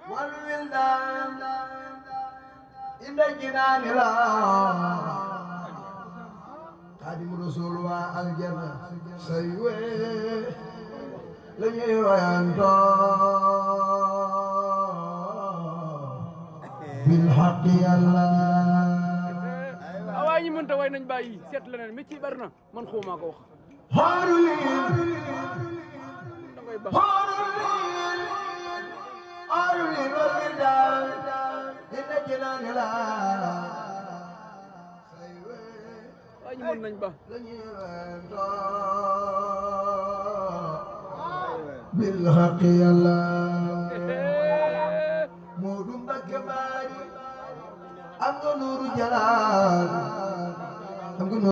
والولدان إن الجنان لا خادم رسول والجنة سيوي لني وينتو بالحق يلا awaay ñi mënta way nañ bàyyi seet leneen mi ci bari na man xuuma ko wax dangay baax waay ñi mën nañ ba بالحق يلا مودum Mbakke Baari am nga nuuru jalaal